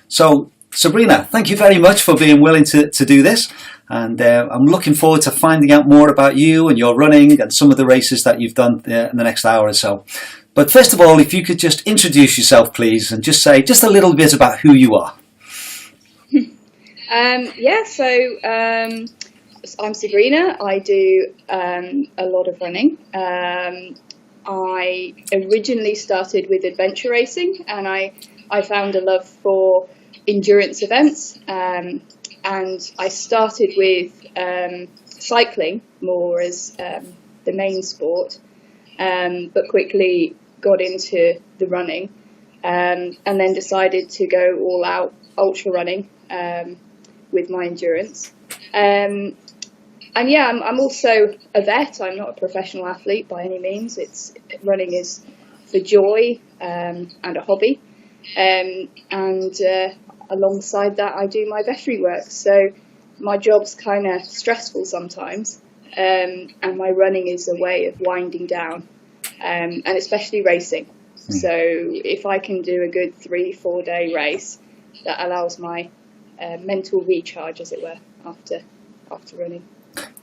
So, Sabrina, thank you very much for being willing to do this. And I'm looking forward to finding out more about you and your running and some of the races that you've done in the next hour or so. But first of all, if you could just introduce yourself, please, and just say just a little bit about who you are. I'm Sabrina. I do a lot of running. I originally started with adventure racing, and I found a love for endurance events. And I started with cycling more as the main sport, but quickly got into the running, and then decided to go all out ultra running with my endurance. I'm also a vet. I'm not a professional athlete by any means. Running is for joy and a hobby, and alongside that I do my veterinary work. So my job's kind of stressful sometimes, and my running is a way of winding down, and especially racing. So if I can do a good 3-4 day race, that allows my mental recharge, as it were, after running.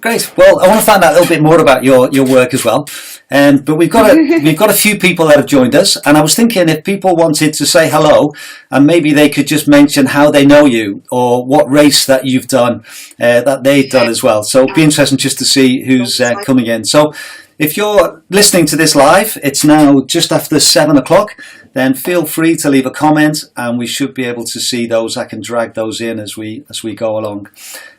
Great. Well, I want to find out a little bit more about your work as well. But we've got a few people that have joined us, and I was thinking if people wanted to say hello, and maybe they could just mention how they know you or what race that you've done that they've done as well. So it'd be interesting just to see who's coming in. So if you're listening to this live, it's now just after 7 o'clock. Then feel free to leave a comment, and we should be able to see those. I can drag those in as we go along.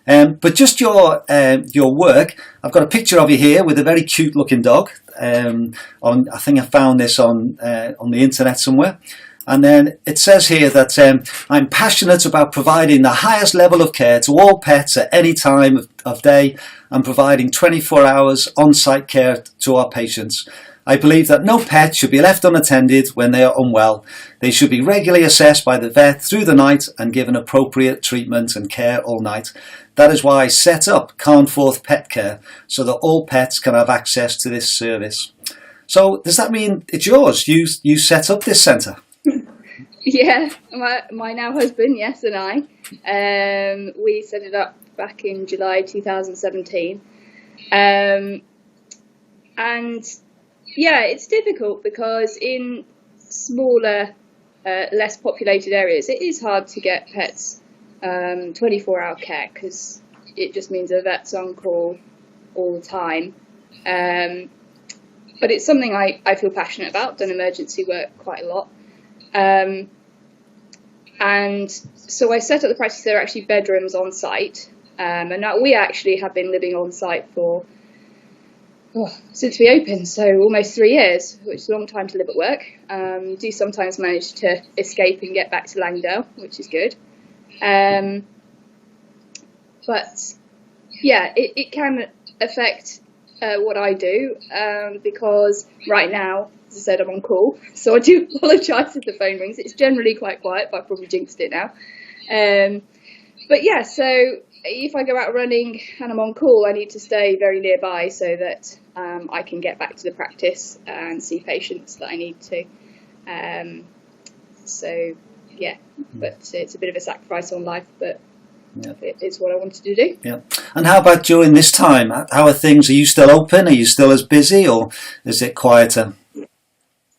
But just your work, I've got a picture of you here with a very cute looking dog. I think I found this on the internet somewhere. And then it says here that I'm passionate about providing the highest level of care to all pets at any time of day and providing 24 hours on-site care to our patients. I believe that no pet should be left unattended when they are unwell. They should be regularly assessed by the vet through the night and given appropriate treatment and care all night. That is why I set up Carnforth Pet Care, so that all pets can have access to this service. So does that mean it's yours? You set up this centre? Yeah, my now husband, yes, and I. We set it up back in July 2017. And yeah, it's difficult because in smaller, less populated areas, it is hard to get pets 24-hour care because it just means a vet's on call all the time. But it's something I feel passionate about, done emergency work quite a lot. And so I set up the practice. There are actually bedrooms on site. And now we actually have been living on site since we opened, so almost 3 years, which is a long time to live at work. Do sometimes manage to escape and get back to Langdale, which is good. But yeah, it can affect what I do because right now, as I said, I'm on call, so I do apologise if the phone rings. It's generally quite quiet, but I've probably jinxed it now. But yeah, so if I go out running and I'm on call, I need to stay very nearby so that I can get back to the practice and see patients that I need to. So yeah, but it's a bit of a sacrifice on life, but it's what I wanted to do. Yeah. And how about during this time? How are things? Are you still open? Are you still as busy, or is it quieter?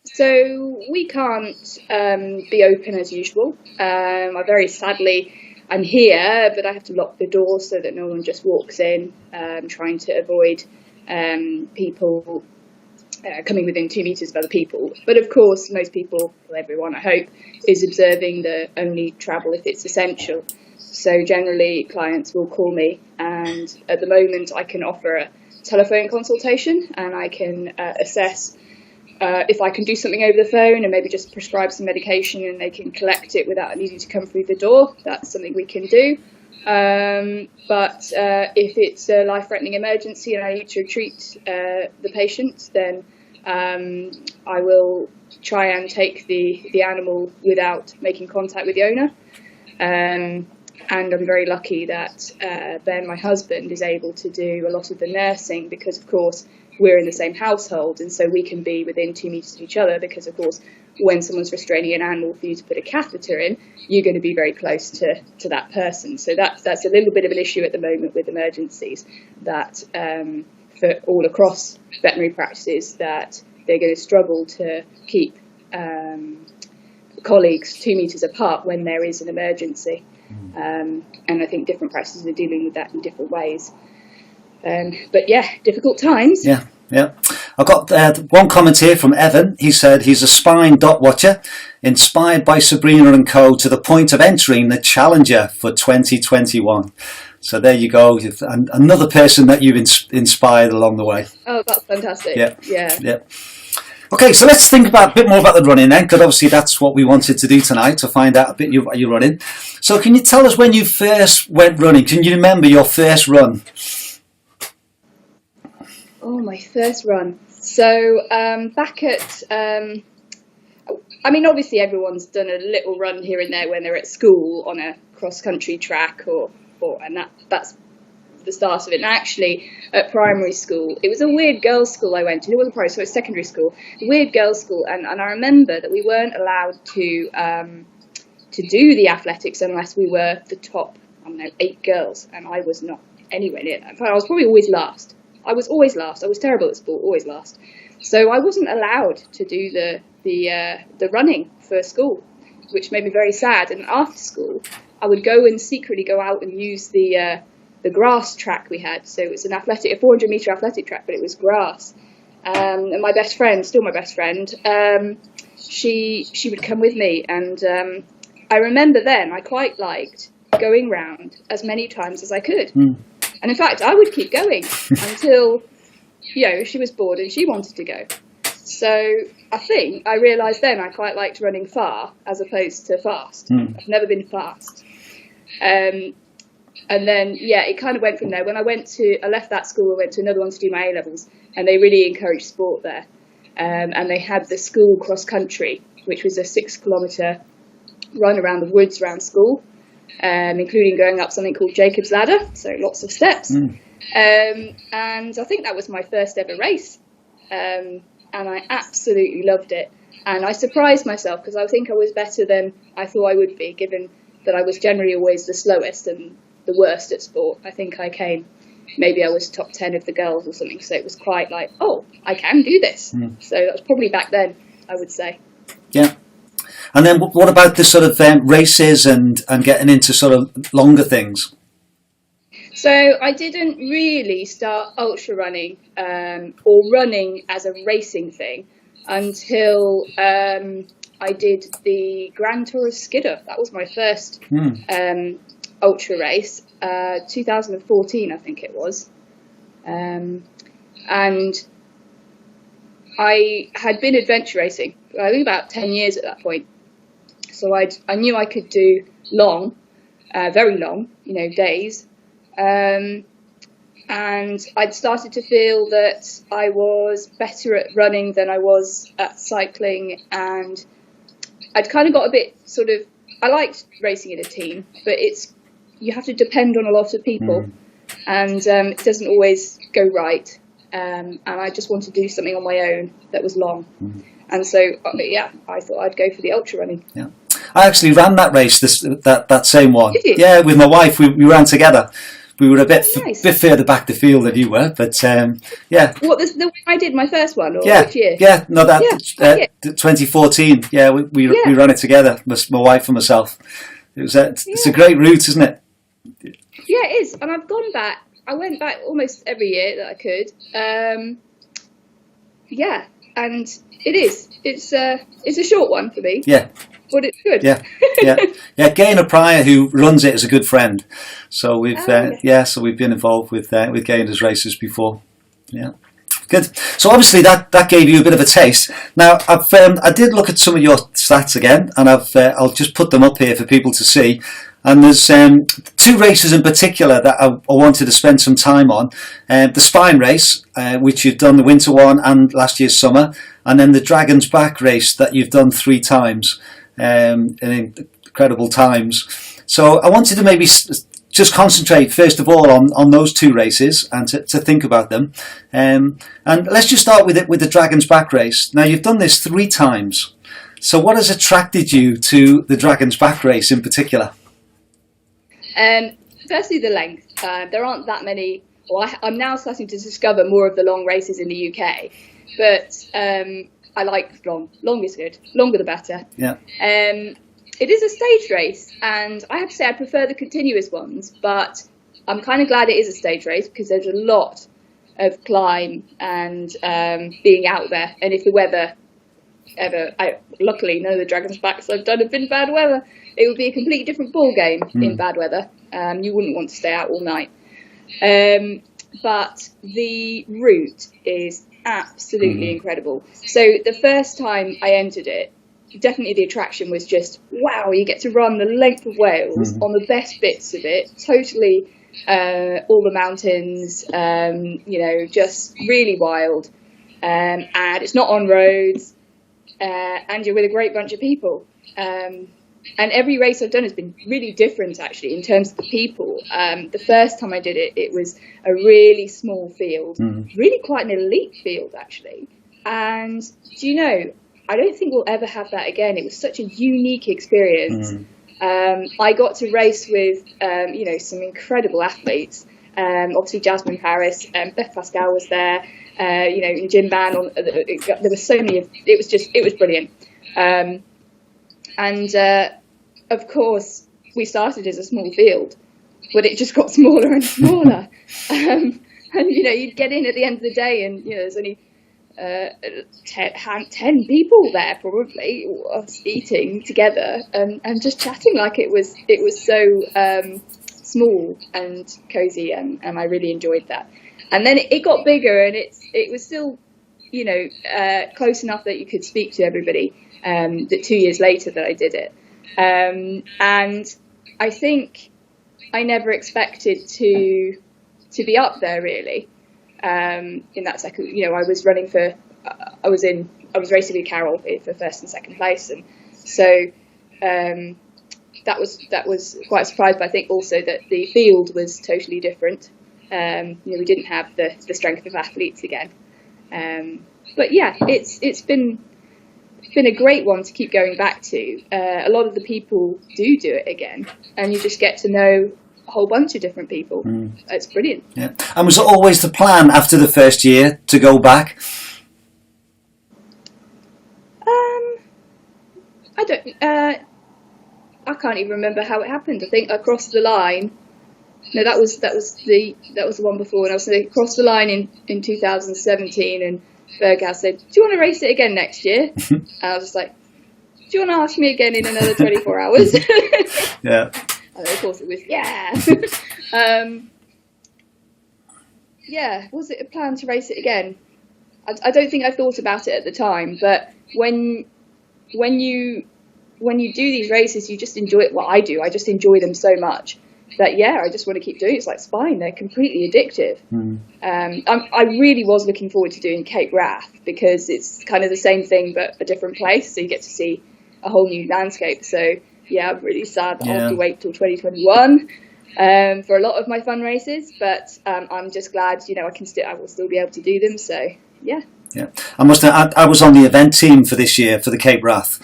So we can't be open as usual. I very sadly, I'm here, but I have to lock the door so that no one just walks in, trying to avoid people coming within 2 meters of other people. But of course, most people, well, everyone I hope, is observing the only travel if it's essential. So generally, clients will call me, and at the moment I can offer a telephone consultation, and I can assess if I can do something over the phone and maybe just prescribe some medication and they can collect it without needing to come through the door. That's something we can do. But if it's a life-threatening emergency and I need to treat the patient, then I will try and take the animal without making contact with the owner. And I'm very lucky that Ben, my husband, is able to do a lot of the nursing because, of course, we're in the same household, and so we can be within 2 meters of each other, because of course when someone's restraining an animal for you to put a catheter in, you're going to be very close to that person. So that's a little bit of an issue at the moment with emergencies, that for all across veterinary practices, that they're going to struggle to keep colleagues 2 meters apart when there is an emergency. And I think different practices are dealing with that in different ways. But yeah, difficult times. Yeah. I've got one comment here from Evan. He said he's a spine dot watcher, inspired by Sabrina and co to the point of entering the Challenger for 2021. So there you go. Another person that you've inspired along the way. Oh, that's fantastic. Yeah. Okay, so let's think about a bit more about the running then, because obviously that's what we wanted to do tonight, to find out a bit about your running. So can you tell us when you first went running? Can you remember your first run? Oh, my first run. So back at, I mean, obviously everyone's done a little run here and there when they're at school on a cross-country track, and that's the start of it. And actually, at primary school, it was a weird girls' school I went to. It wasn't primary, so it was secondary school. Weird girls' school, and I remember that we weren't allowed to do the athletics unless we were the top, 8 girls, and I was not anywhere near that. In fact, I was probably always last. I was always last. I was terrible at sport, always last. So I wasn't allowed to do the running for school, which made me very sad. And after school, I would go and secretly go out and use the grass track we had. So it was a 400-meter athletic track, but it was grass. And my best friend, still my best friend, she would come with me. And I remember then I quite liked going round as many times as I could. And in fact, I would keep going until, she was bored and she wanted to go. So I think I realised then I quite liked running far as opposed to fast. I've never been fast. And then, it kind of went from there. When I left that school, I went to another one to do my A-levels, and they really encouraged sport there. And they had the school cross-country, which was a 6-kilometre run around the woods around school, including going up something called Jacob's Ladder, so lots of steps. And I think that was my first ever race. And I absolutely loved it. And I surprised myself, because I think I was better than I thought I would be, given that I was generally always the slowest and the worst at sport. I think I was top 10 of the girls or something, so it was quite like, oh, I can do this. So that was probably back then, I would say. Yeah. And then what about the sort of races and getting into sort of longer things? So I didn't really start ultra running or running as a racing thing until I did the Grand Tour of Skidder. That was my first ultra race, 2014 I think it was. And I had been adventure racing, I think about 10 years at that point. So I knew I could do long, very long, days. And I'd started to feel that I was better at running than I was at cycling. And I'd kind of got a bit I liked racing in a team, but you have to depend on a lot of people. And it doesn't always go right. And I just wanted to do something on my own that was long. And so, I thought I'd go for the ultra running. Yeah. I actually ran that race, that same one. Did you? Yeah, with my wife, we ran together. We were a bit further back the field than you were, but yeah. What, the one I did, my first one, or which year? Yeah, no, 2014. Yeah, we ran it together, my wife and myself. It's a great route, isn't it? Yeah, it is. And I've gone back. I went back almost every year that I could. And it is. It's a short one for me. Yeah. But it's good. Yeah. Gaynor Pryor, who runs it, is a good friend. So we've so we've been involved with Gaynor's races before. Yeah. Good. So obviously that gave you a bit of a taste. Now I did look at some of your stats again, and I'll just put them up here for people to see. And there's 2 races in particular that I wanted to spend some time on. The Spine race, which you've done the winter one and last year's summer, and then the Dragon's Back race that you've done 3 times in incredible times. So I wanted to maybe just concentrate first of all on those two races and to think about them. And let's just start with it with the Dragon's Back race. Now you've done this 3 times. So what has attracted you to the Dragon's Back race in particular? Firstly, the length. There aren't that many. Well, I'm now starting to discover more of the long races in the UK, but I like long. Long is good. Longer the better. Yeah. It is a stage race, and I have to say I prefer the continuous ones, but I'm kind of glad it is a stage race because there's a lot of climb and being out there. And if the weather luckily none of the Dragon's Backs I've done have been bad weather, it would be a completely different ball game in bad weather. You wouldn't want to stay out all night. But the route is absolutely incredible. So the first time I entered it, definitely the attraction was just, wow, you get to run the length of Wales on the best bits of it, totally all the mountains, just really wild. And it's not on roads, and you're with a great bunch of people. And every race I've done has been really different, actually, in terms of the people. The first time I did it, it was a really small field, really quite an elite field, actually. And do you know, I don't think we'll ever have that again. It was such a unique experience. I got to race with, some incredible athletes. Obviously, Jasmine Paris, Beth Pascal was there. In Jim Ban. There were so many. It was brilliant. Of course, we started as a small field, but it just got smaller and smaller. You'd get in at the end of the day, and there's only 10 people there probably eating together and just chatting like it was so small and cozy, and I really enjoyed that. And then it got bigger, and it was still close enough that you could speak to everybody. That 2 years later that I did it, and I think I never expected to be up there really. In that second, I was running I was racing with Carol for first and second place, and so that was quite a surprise. But I think also that the field was totally different. We didn't have the strength of athletes again. But yeah, it's been a great one to keep going back to. A lot of the people do it again, and you just get to know a whole bunch of different people. It's brilliant. Yeah. And was it always the plan after the first year to go back? I can't even remember how it happened. I think I crossed the line. No, that was the one before, and I was across the line in 2017, and Verjee said, "Do you want to race it again next year?" And I was just like, "Do you want to ask me again in another 24 hours?" Yeah. And of course it was, yeah. Was it a plan to race it again? I don't think I thought about it at the time, but when you do these races, you just enjoy it. Well, I do. I just enjoy them so much that, I just want to keep doing it. It's like spine. They're completely addictive. I really was looking forward to doing Cape Wrath because it's kind of the same thing but a different place. So you get to see a whole new landscape. So, I'm really sad that I'll have to wait till 2021 for a lot of my fun races. But I'm just glad, I will still be able to do them. So, yeah. Yeah. I was on the event team for this year for the Cape Wrath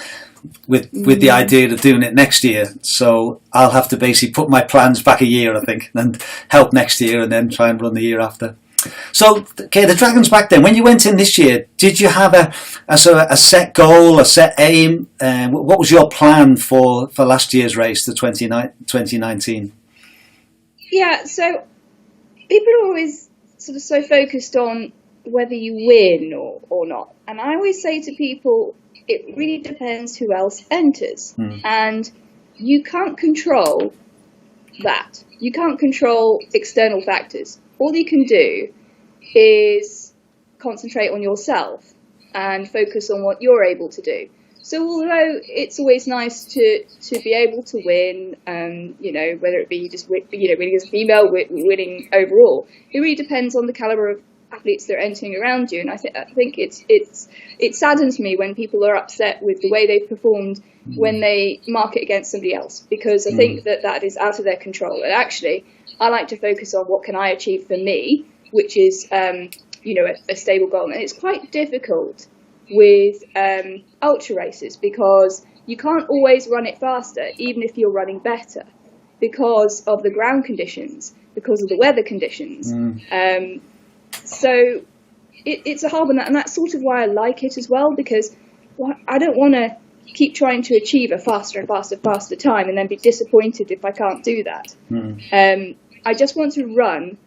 with the idea of doing it next year. So I'll have to basically put my plans back a year, I think, and help next year and then try and run the year after. So, okay, the Dragon's Back then, when you went in this year, did you have a set goal, a set aim? What was your plan for last year's race, the 2019? Yeah, so people are always sort of so focused on whether you win or not. And I always say to people, it really depends who else enters. And you can't control that. You can't control external factors. All you can do is concentrate on yourself and focus on what you're able to do. So although it's always nice to be able to win, whether it be just winning as a female, winning overall, it really depends on the caliber athletes that are entering around you. And I think it saddens me when people are upset with the way they've performed when they mark it against somebody else, because I think that is out of their control. And actually, I like to focus on what can I achieve for me, which is a stable goal. And it's quite difficult with ultra races, because you can't always run it faster, even if you're running better, because of the ground conditions, because of the weather conditions. So it's a hard one, and that's sort of why I like it as well, because I don't want to keep trying to achieve a faster and faster time and then be disappointed if I can't do that. I just want to run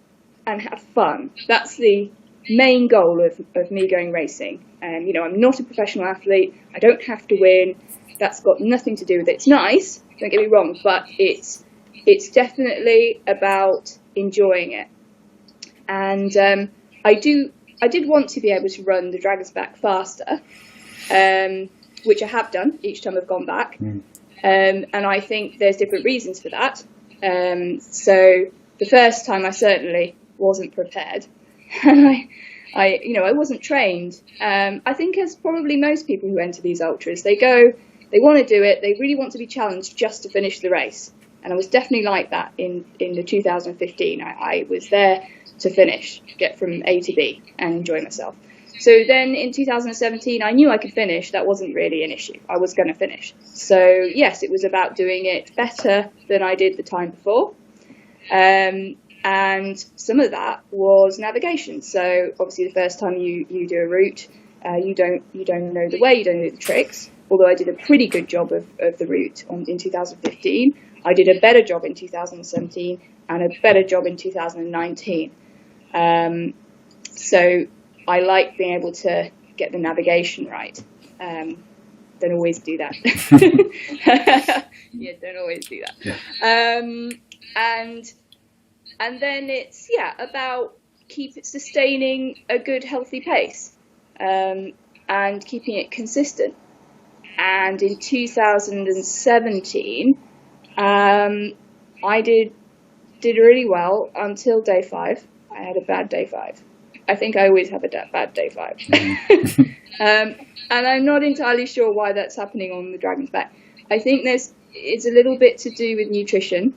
and have fun. That's the main goal of me going racing. And I'm not a professional athlete. I don't have to win. That's got nothing to do with it. It's nice, don't get me wrong, but it's definitely about enjoying it. And I did want to be able to run the Dragon's Back faster, which I have done each time I've gone back. And I think there's different reasons for that. So the first time I certainly wasn't prepared, and I wasn't trained. I think, as probably most people who enter these ultras, they want to do it, they really want to be challenged just to finish the race. And I was definitely like that in the 2015. I was there to finish, get from A to B and enjoy myself. So then in 2017, I knew I could finish. That wasn't really an issue. I was going to finish. So yes, it was about doing it better than I did the time before. And some of that was navigation. So obviously the first time you do a route, you don't know the way, you don't know the tricks. Although I did a pretty good job of the route in 2015. I did a better job in 2017 and a better job in 2019. So I like being able to get the navigation right. Don't always do that. Yeah, don't always do that. Yeah. And then it's about sustaining a good, healthy pace, and keeping it consistent. And in 2017, I did really well until day 5. I had a bad day 5. I think I always have a bad day 5. And I'm not entirely sure why that's happening on the Dragon's Back. I think it's a little bit to do with nutrition.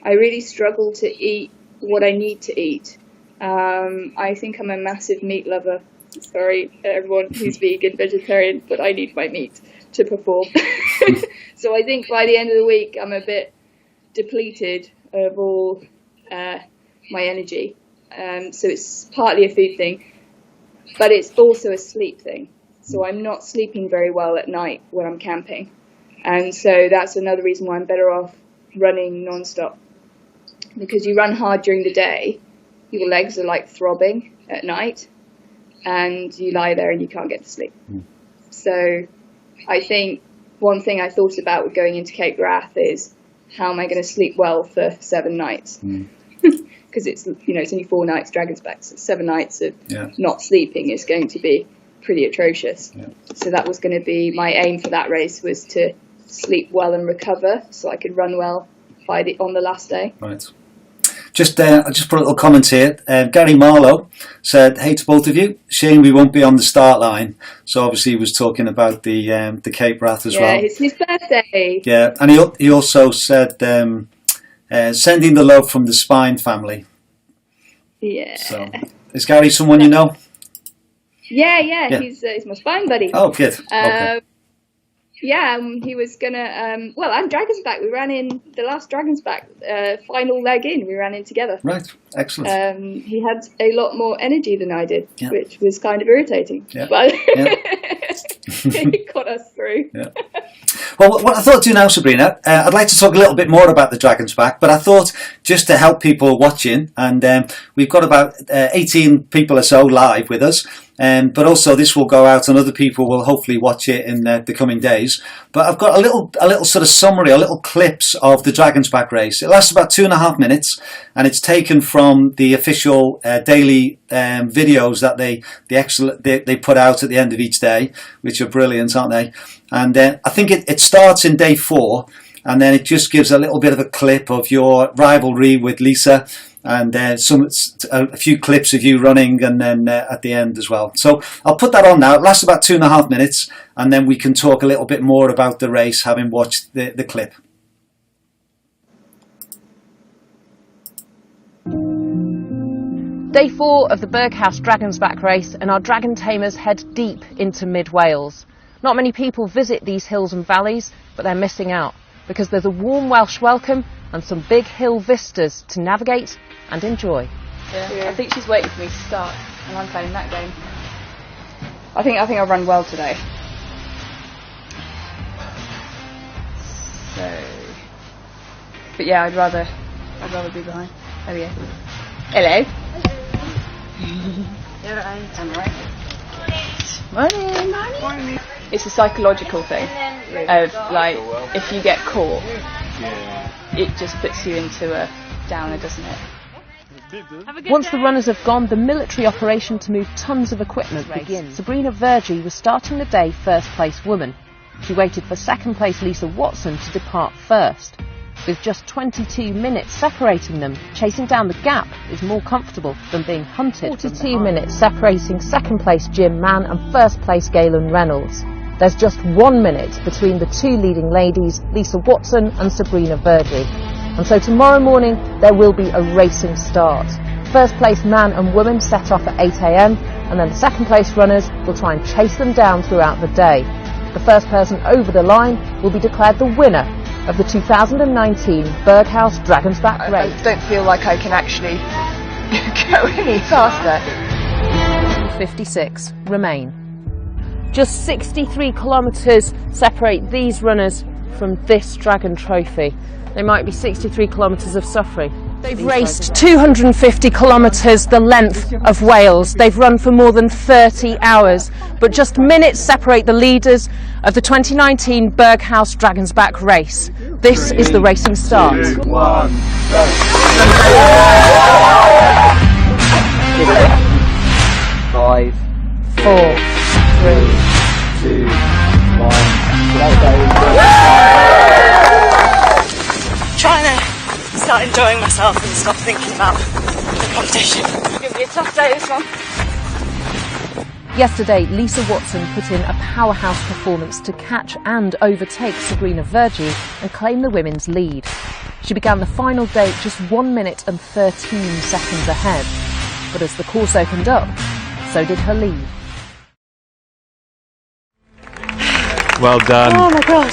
I really struggle to eat what I need to eat. I think I'm a massive meat lover. Sorry, everyone who's vegan, vegetarian, but I need my meat to perform. So I think by the end of the week, I'm a bit depleted of all my energy. So it's partly a food thing, but it's also a sleep thing. So I'm not sleeping very well at night when I'm camping. And so that's another reason why I'm better off running non-stop. Because you run hard during the day, your legs are like throbbing at night, and you lie there and you can't get to sleep. So I think one thing I thought about with going into Cape Wrath is, how am I going to sleep well for 7 nights? Because it's only 4 nights Dragon's Back, so 7 nights of not sleeping is going to be pretty atrocious. So that was going to be my aim for that race, was to sleep well and recover so I could run well on the last day. Right. I just put a little comment here. Gary Marlowe said, "Hey to both of you. Shame we won't be on the start line." So obviously he was talking about the Cape Wrath as well. Yeah, it's his birthday. Yeah, and he also said, "Sending the love from the Spine family." Yeah. So is Gary someone you know? Yeah. He's my Spine buddy. Oh, good. Okay. Yeah, he was gonna. And Dragon's Back. We ran in the last Dragon's Back final leg in. We ran in together. Right, excellent. He had a lot more energy than I did, which was kind of irritating. Yeah. But it got us through. Yeah. Well, what I thought I'd do now, Sabrina, I'd like to talk a little bit more about the Dragon's Back, but I thought just to help people watching, and we've got about 18 people or so live with us. But also this will go out and other people will hopefully watch it in the coming days. But I've got a little sort of summary, a little clips of the Dragon's Back race. It lasts about 2.5 minutes, and it's taken from the official daily videos that they put out at the end of each day, which are brilliant, aren't they? And I think it starts in day 4, and then it just gives a little bit of a clip of your rivalry with Lisa. and a few clips of you running, and then at the end as well. So I'll put that on now. It lasts about 2.5 minutes, and then we can talk a little bit more about the race, having watched the clip. Day 4 of the Berghaus Dragon's Back race, and our dragon tamers head deep into mid-Wales. Not many people visit these hills and valleys, but they're missing out, because there's a warm Welsh welcome and some big hill vistas to navigate and enjoy. Yeah. I think she's waiting for me to start, and I'm playing that game. I think I've run well today. So, but yeah, I'd rather be behind. There we go. Hello. You're right. I'm right. Morning. It's a psychological thing of like, if you get caught, it just puts you into a downer, doesn't it? Once the runners have gone, the military operation to move tons of equipment begins. Sabrina Verjee was starting the day first place woman. She waited for second place Lisa Watson to depart first. With just 22 minutes separating them, chasing down the gap is more comfortable than being hunted. 42 minutes separating second place Jim Mann and first place Galen Reynolds. There's just 1 minute between the two leading ladies, Lisa Watson and Sabrina Verjee. And so tomorrow morning there will be a racing start. First place man and woman set off at 8 a.m, and then the second place runners will try and chase them down throughout the day. The first person over the line will be declared the winner of the 2019 Berghaus Dragon's Back race. I don't feel like I can actually go any faster. 56 remain. Just 63 kilometres separate these runners from this Dragon Trophy. They might be 63 kilometres of suffering. They've raced 250 kilometres the length of Wales. They've run for more than 30 hours, but just minutes separate the leaders of the 2019 Berghaus Dragon's Back race. This is the racing start. 2, 1, go. 5, 4, 3, 2, 1, Trying to start enjoying myself and stop thinking about the competition. It's going to be a tough day, this one. Yesterday, Lisa Watson put in a powerhouse performance to catch and overtake Sabrina Verjee and claim the women's lead. She began the final day just 1 minute and 13 seconds ahead. But as the course opened up, so did her lead. Well done. Oh my god.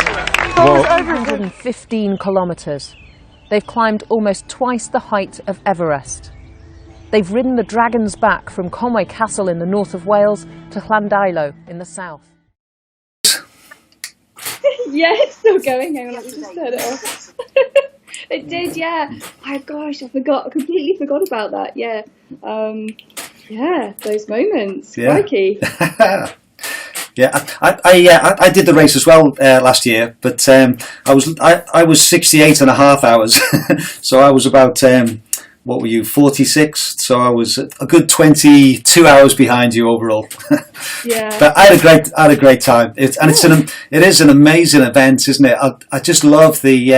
Well, 115 kilometres. They've climbed almost twice the height of Everest. They've ridden the Dragon's Back from Conway Castle in the north of Wales to Llandeilo in the south. Yeah, it's still going. Hang on, let me just turn it off. It did, yeah. Oh gosh, I completely forgot about that. Yeah, yeah, those moments. Yeah. Crikey. Yeah, I did the race as well last year, but I was 68 and a half hours, so I was about what were you, 46? So I was a good 22 hours behind you overall. Yeah. But I had a great time. It is an amazing event, isn't it? I just love the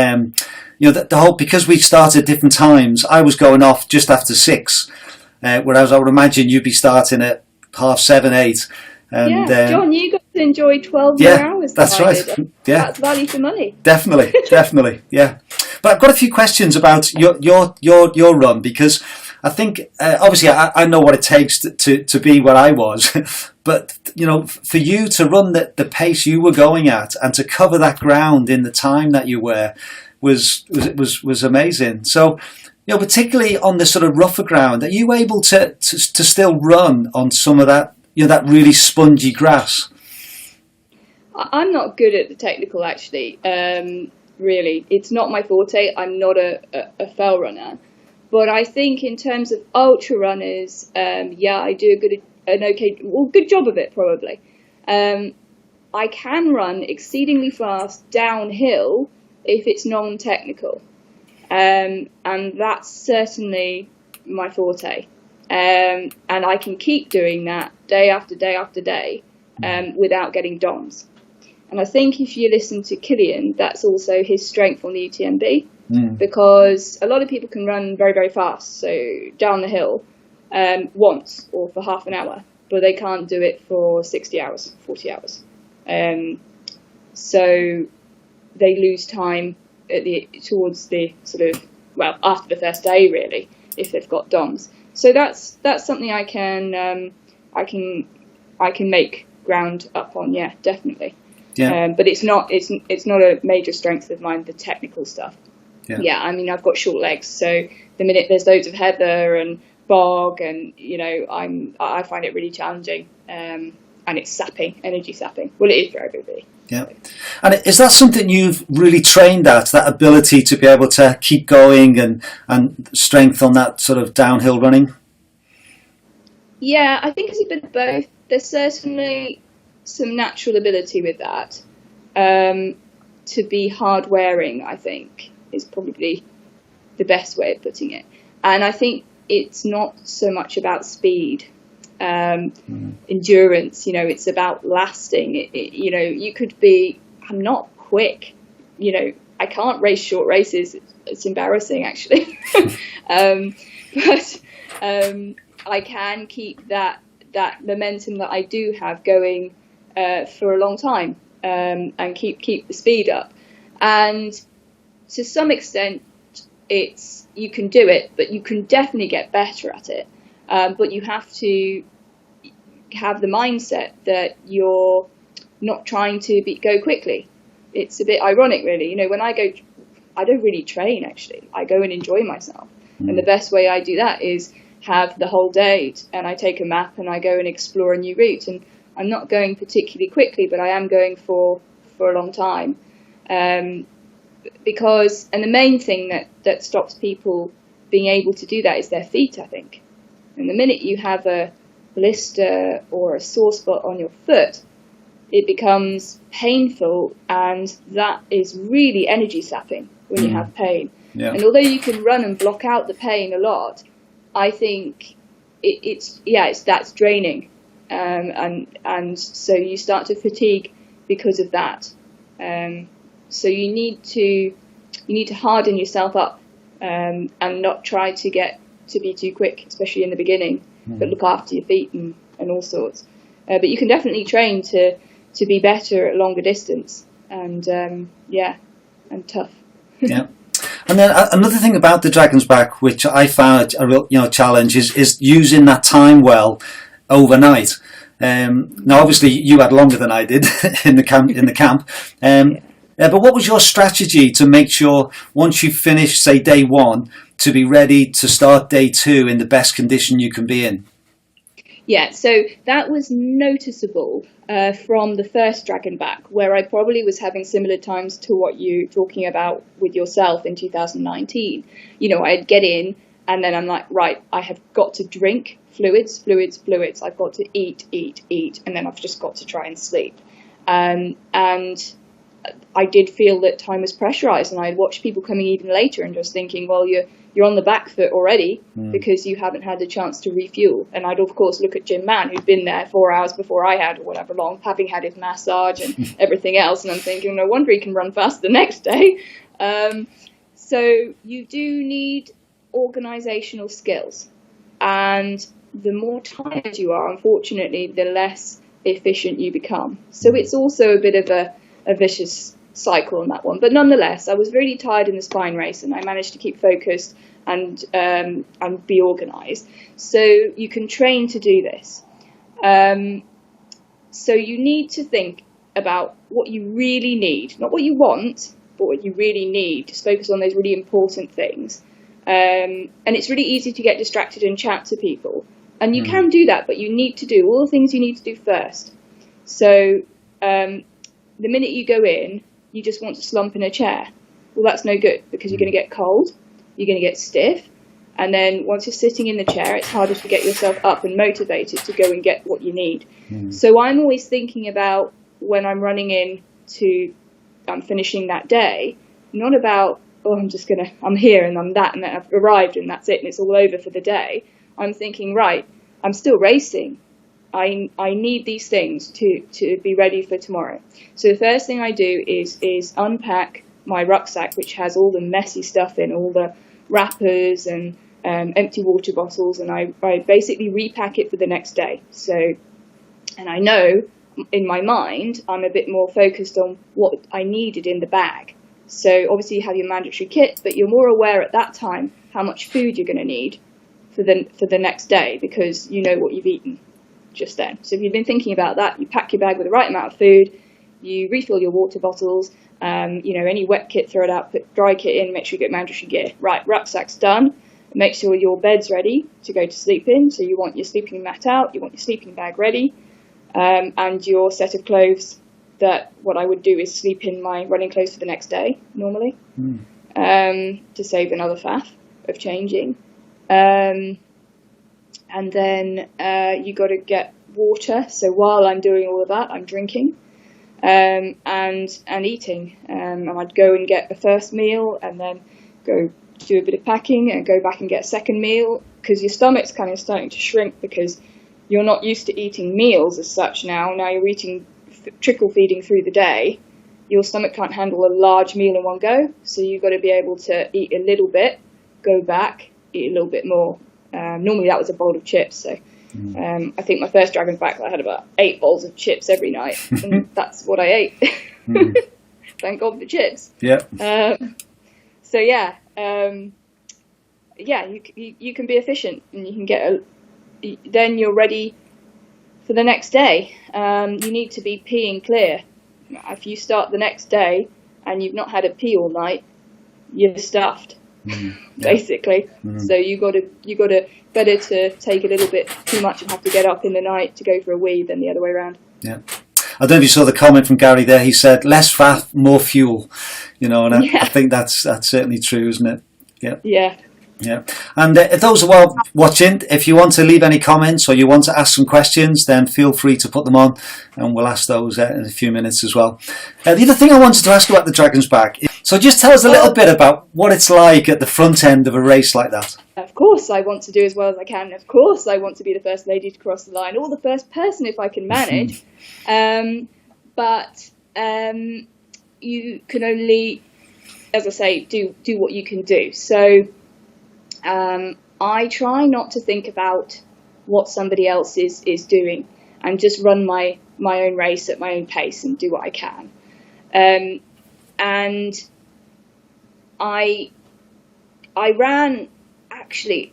the whole, because we started at different times. I was going off just after 6, whereas I would imagine you'd be starting at 7:30, 8. And, yeah, John, you got to enjoy 12 yeah, more hours. That's right. Yeah, that's value for money. Definitely, yeah. But I've got a few questions about your run, because I think obviously I know what it takes to be where I was, but for you to run the pace you were going at and to cover that ground in the time that you were was amazing. So, particularly on the sort of rougher ground, are you able to still run on some of that? That really spongy grass. I'm not good at the technical, actually. Really, it's not my forte. I'm not a fell runner, but I think in terms of ultra runners, yeah, I do good job of it probably. I can run exceedingly fast downhill if it's non-technical, and that's certainly my forte. And I can keep doing that day after day after day without getting DOMs. And I think if you listen to Killian, that's also his strength on the UTMB. because a lot of people can run very, very fast, so down the hill once or for half an hour, but they can't do it for 60 hours, 40 hours. So they lose time towards the sort of, well, after the first day, really, if they've got DOMs. So that's something I can make ground up on, yeah, definitely. Yeah. But it's not a major strength of mine, the technical stuff. Yeah, I mean, I've got short legs, so the minute there's loads of heather and bog, and I find it really challenging, and it's energy sapping. Well, it is for everybody. Yeah, and is that something you've really trained at, that ability to be able to keep going and strength on that sort of downhill running? Yeah, I think it's a bit of both. There's certainly some natural ability with that. To be hard wearing, I think, is probably the best way of putting it. And I think it's not so much about speed, endurance, it's about lasting. You could be, I'm not quick, I can't race short races. It's embarrassing, actually. But I can keep that momentum that I do have going for a long time, and keep the speed up. And to some extent, you can do it, but you can definitely get better at it. But you have to have the mindset that you're not trying to go quickly. It's a bit ironic, really. When I go, I don't really train, actually. I go and enjoy myself. And the best way I do that is have the whole day, and I take a map and I go and explore a new route. And I'm not going particularly quickly, but I am going for a long time. Because the main thing that stops people being able to do that is their feet, I think. And the minute you have a blister or a sore spot on your foot, it becomes painful, and that is really energy sapping when you have pain. Yeah. And although you can run and block out the pain a lot, I think that's draining, and so you start to fatigue because of that. So you need to harden yourself up, and not try to get to be too quick, especially in the beginning, but look after your feet and all sorts. But you can definitely train to be better at longer distance, and and tough. Yeah. And then another thing about the Dragon's Back, which I found a real challenge, is using that time well overnight. Now, obviously, you had longer than I did in the camp. But what was your strategy to make sure once you finish, say, day one, to be ready to start day two in the best condition you can be in? Yeah, so that was noticeable from the first Dragon Back, where I probably was having similar times to what you're talking about with yourself in 2019. I'd get in, and then I'm like, right, I have got to drink fluids. I've got to eat, and then I've just got to try and sleep. And I did feel that time was pressurized, and I'd watch people coming even later and just thinking, well, you're on the back foot already because you haven't had the chance to refuel. And I'd, of course, look at Jim Mann, who'd been there 4 hours before I had, or whatever long, having had his massage and everything else. And I'm thinking, no wonder he can run fast the next day. So you do need organizational skills. And the more tired you are, unfortunately, the less efficient you become. So it's also a bit of a vicious cycle on that one. But nonetheless, I was really tired in the spine race, and I managed to keep focused and be organised. So you can train to do this. So you need to think about what you really need, not what you want, but what you really need. Just focus on those really important things. And it's really easy to get distracted and chat to people. And you can do that, but you need to do all the things you need to do first. So the minute you go in, you just want to slump in a chair. Well, that's no good, because you're going to get cold, you're going to get stiff, and then once you're sitting in the chair, it's harder to get yourself up and motivated to go and get what you need. So I'm always thinking about, when I'm running in to finishing that day, not about, I'm here and I'm that, and I've arrived and that's it and it's all over for the day. I'm thinking, right, I'm still racing. I need these things to be ready for tomorrow. So the first thing I do is unpack my rucksack, which has all the messy stuff in, all the wrappers and empty water bottles, and I basically repack it for the next day. So, and I know in my mind I'm a bit more focused on what I needed in the bag. So obviously you have your mandatory kit, but you're more aware at that time how much food you're going to need for the next day, because you know what you've eaten just then. So if you've been thinking about that, you pack your bag with the right amount of food, you refill your water bottles, any wet kit, throw it out, put dry kit in, make sure you get mandatory gear. Right, rucksack's done. Make sure your bed's ready to go to sleep in. So you want your sleeping mat out, you want your sleeping bag ready, and your set of clothes. That what I would do is sleep in my running clothes for the next day normally, to save another faff of changing. And then you got to get water. So while I'm doing all of that, I'm drinking and eating. And I'd go and get a first meal, and then go do a bit of packing, and go back and get a second meal, because your stomach's kind of starting to shrink because you're not used to eating meals as such now. Now you're eating trickle feeding through the day. Your stomach can't handle a large meal in one go, so you've got to be able to eat a little bit, go back, eat a little bit more. Normally that was a bowl of chips, so I think my first Dragon's Back I had about 8 bowls of chips every night, and that's what I ate. Thank God for chips. Yeah. So yeah, you can be efficient, and you can get then you're ready for the next day. You need to be peeing clear. If you start the next day and you've not had a pee all night, you're stuffed, basically. So you got to better to take a little bit too much and have to get up in the night to go for a wee than the other way around. Yeah. I don't know if you saw the comment from Gary there. He said, less fat, more fuel. And I think that's certainly true, isn't it? Yeah. Yeah. Yeah, and if those who are watching, if you want to leave any comments or you want to ask some questions, then feel free to put them on, and we'll ask those in a few minutes as well. The other thing I wanted to ask about the Dragon's Back, so just tell us a little bit about what it's like at the front end of a race like that. Of course I want to do as well as I can. Of course I want to be the first lady to cross the line, or the first person if I can manage. But you can only, as I say, do what you can do. So I try not to think about what somebody else is doing, and just run my own race at my own pace and do what I can. And I ran, actually,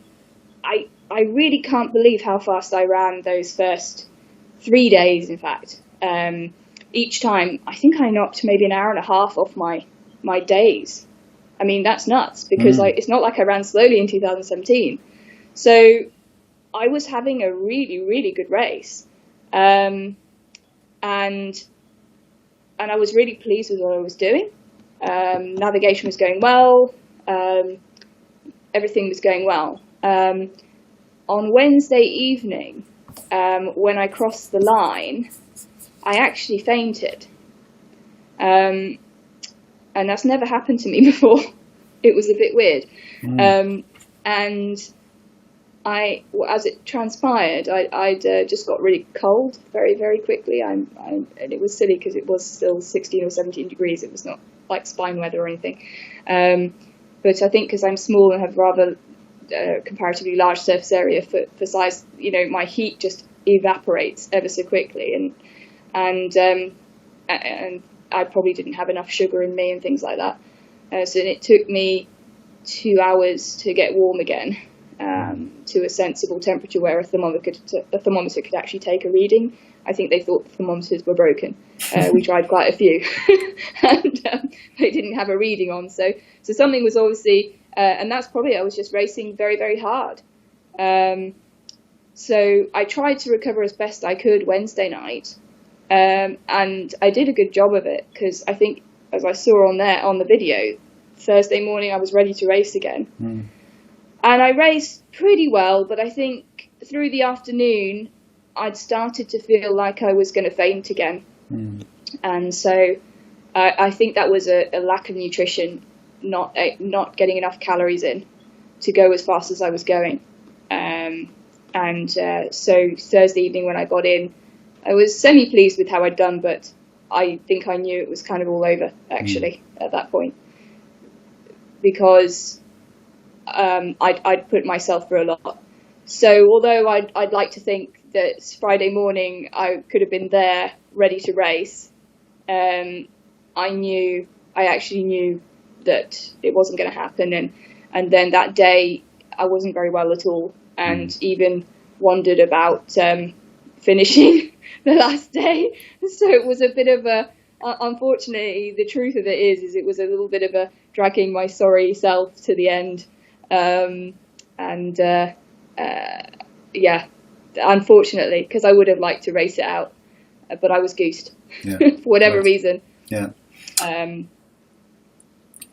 I really can't believe how fast I ran those first 3 days, in fact. Each time, I think I knocked maybe an hour and a half off my days. I mean, that's nuts, because it's not like I ran slowly in 2017. So I was having a really, really good race. And I was really pleased with what I was doing. Navigation was going well. Everything was going well. On Wednesday evening, when I crossed the line, I actually fainted. And that's never happened to me before. It was a bit weird. And as it transpired, I'd just got really cold very, very quickly. And it was silly because it was still 16 or 17 degrees. It was not like spine weather or anything. But I think because I'm small and have rather comparatively large surface area for size, my heat just evaporates ever so quickly. And I probably didn't have enough sugar in me and things like that. So it took me 2 hours to get warm again, to a sensible temperature where a thermometer could actually take a reading. I think they thought the thermometers were broken. We tried quite a few, and they didn't have a reading on. So something was obviously, and that's probably, I was just racing very, very hard. So I tried to recover as best I could Wednesday night. And I did a good job of it, because I think, as I saw on the video, Thursday morning I was ready to race again. And I raced pretty well, but I think through the afternoon I'd started to feel like I was going to faint again. And so I think that was a lack of nutrition, not getting enough calories in to go as fast as I was going. So Thursday evening when I got in, I was semi-pleased with how I'd done, but I think I knew it was kind of all over, actually, at that point. because I'd put myself through a lot. So although I'd like to think that Friday morning I could have been there ready to race, I actually knew that it wasn't going to happen, and then that day I wasn't very well at all, and even wondered about finishing the last day. So it was a bit of a, unfortunately, the truth of it is it was a little bit of a dragging my sorry self to the end, yeah, unfortunately, because I would have liked to race it out, but I was goosed for whatever reason. Yeah.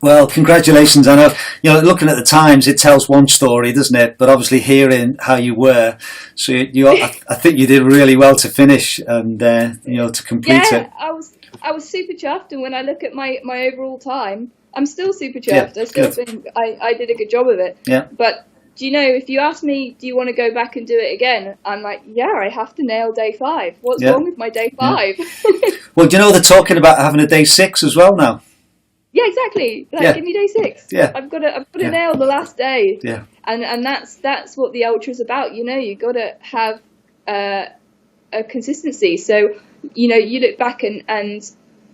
Well, congratulations. I know, looking at the times, it tells one story, doesn't it? But obviously hearing how you were, so I think you did really well to finish and, to complete it. Yeah, I was super chuffed. And when I look at my overall time, I'm still super chuffed. Yeah, I still think I did a good job of it. Yeah. But, if you ask me, do you want to go back and do it again? I'm like, yeah, I have to nail day 5. What's wrong with my day 5? Yeah. Well, they're talking about having a day 6 as well now. Yeah, exactly. Give me day 6. Yeah. I've got to nail the last day. Yeah. And that's what the ultra's about. You've got to have a consistency. So, you look back and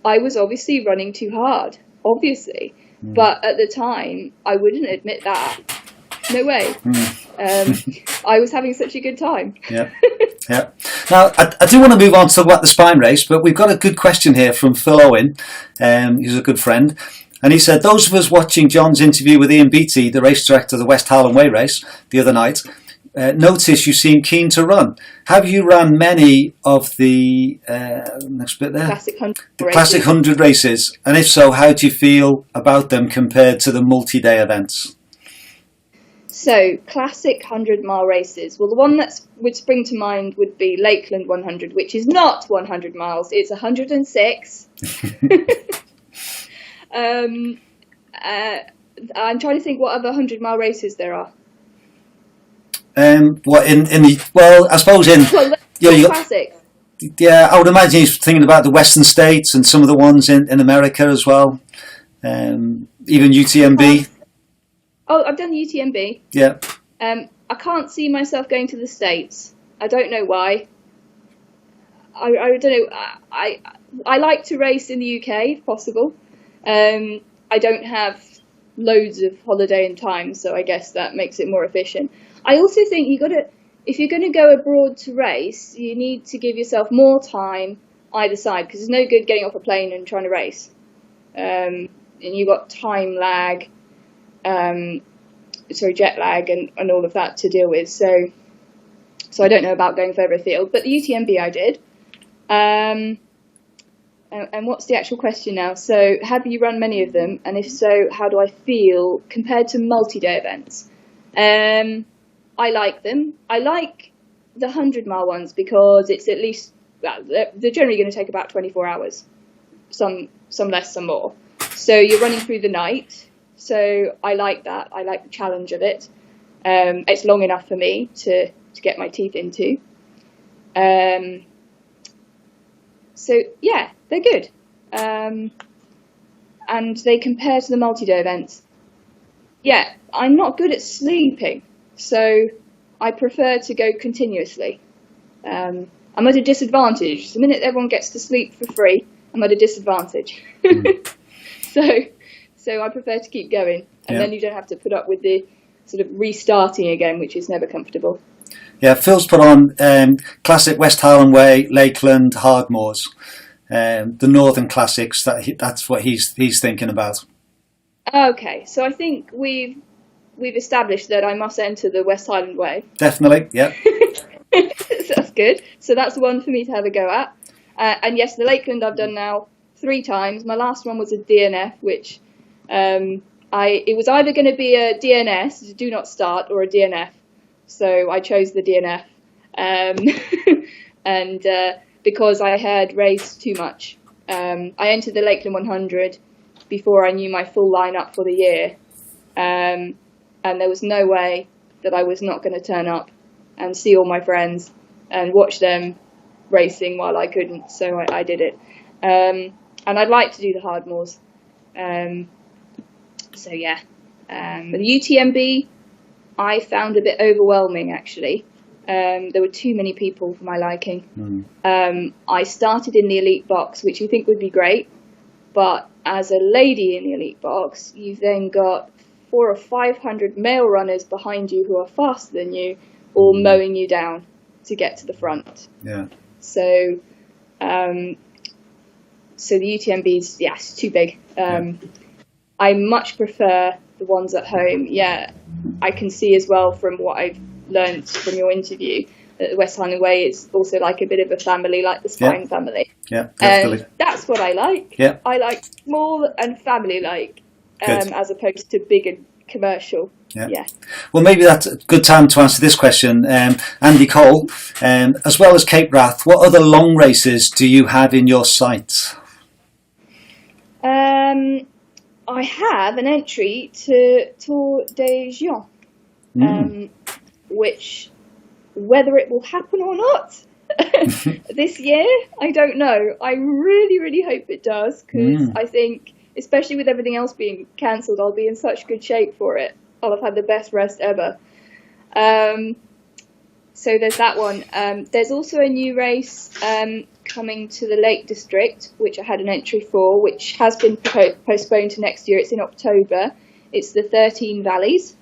I was obviously running too hard, obviously. But at the time, I wouldn't admit that. No way. I was having such a good time. Yeah. Yeah. Now, I do want to move on to talk about the spine race, but we've got a good question here from Phil Owen. He's a good friend. And he said, those of us watching John's interview with Ian Beattie, the race director of the West Highland Way race, the other night, notice you seem keen to run. Have you run many of the next bit there? Classic 100 races? And if so, how do you feel about them compared to the multi-day events? So, classic 100-mile races. Well, the one that would spring to mind would be Lakeland 100, which is not 100 miles. It's 106. I'm trying to think what other 100-mile races there are. I suppose in classic. Yeah, I would imagine he's thinking about the Western states and some of the ones in America as well. Even UTMB. Oh, I've done UTMB. Yeah. I can't see myself going to the States. I don't know why. I don't know. I like to race in the UK if possible. I don't have loads of holiday and time, so I guess that makes it more efficient. I also think if you're going to go abroad to race, you need to give yourself more time either side, because there's no good getting off a plane and trying to race. And you've got time lag. Jet lag and all of that to deal with. So I don't know about going further afield, but the UTMB I did. And what's the actual question now? So have you run many of them? And if so, how do I feel compared to multi-day events? I like them. I like the 100-mile ones because it's at least, they're generally going to take about 24 hours. Some less, some more. So you're running through the night. So I like that. I like the challenge of it. It's long enough for me to get my teeth into. So yeah, they're good. And they compare to the multi-day events. Yeah, I'm not good at sleeping, so I prefer to go continuously. I'm at a disadvantage. The minute everyone gets to sleep for free, I'm at a disadvantage. So I prefer to keep going, and then you don't have to put up with the sort of restarting again, which is never comfortable. Yeah, Phil's put on classic West Highland Way, Lakeland, Hardmoors, the Northern Classics. That's what he's thinking about. Okay, so I think we've established that I must enter the West Highland Way. Definitely, yeah. So that's good. So that's the one for me to have a go at. And yes, the Lakeland I've done now 3 times. My last one was a DNF, which it was either going to be a DNS, do not start, or a DNF. So I chose the DNF, and because I had raced too much. I entered the Lakeland 100 before I knew my full lineup for the year, and there was no way that I was not going to turn up and see all my friends and watch them racing while I couldn't. So I did it, and I'd like to do the Hardmoors. So yeah, The UTMB, I found a bit overwhelming, actually. There were too many people for my liking. I started in the elite box, which you think would be great, but as a lady in the elite box, you've then got 400 or 500 male runners behind you who are faster than you, all mowing you down to get to the front. Yeah. So, so the UTMB's, it's too big. I much prefer the ones at home. Yeah, I can see as well from what I've learned from your interview that the West Highland Way is also like a bit of a family, like the Spine family. Yeah, definitely. That's what I like. Yeah. I like small and family-like, as opposed to big and commercial. Yeah. Well, maybe that's a good time to answer this question. Andy Cole, as well as Cape Wrath, what other long races do you have in your sights? I have an entry to Tour des Géants, which, whether it will happen or not this year, I don't know. I really, really hope it does, because I think, especially with everything else being cancelled, I'll be in such good shape for it. I'll have had the best rest ever. So there's that one. There's also a new race coming to the Lake District, which I had an entry for, which has been postponed to next year. It's in October. It's the 13 Valleys.